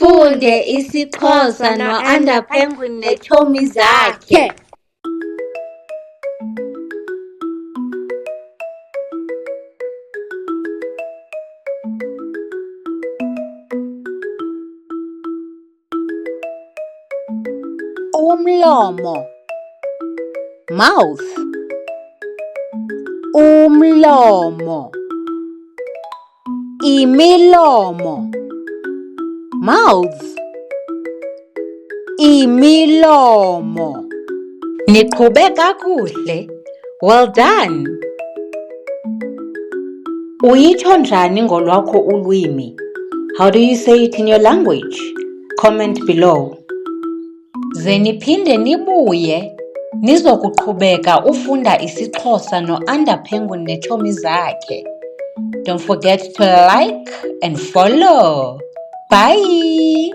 Sifunde isiXhosa no-Under Penguin neetshomi zakhe. Umlomo, mouth. Umlomo, imilomo, mouths. Imilomo. Niqhube kakuhle. Well done. Uyitsho njani ngolwakho ulwimi? How do you say it in your language? Comment below. Ze niphinde nibuye nizokuqhubeka ufunda isiXhosa no-Under Penguin neetshomi zakhe. Don't forget to like and follow. Bye.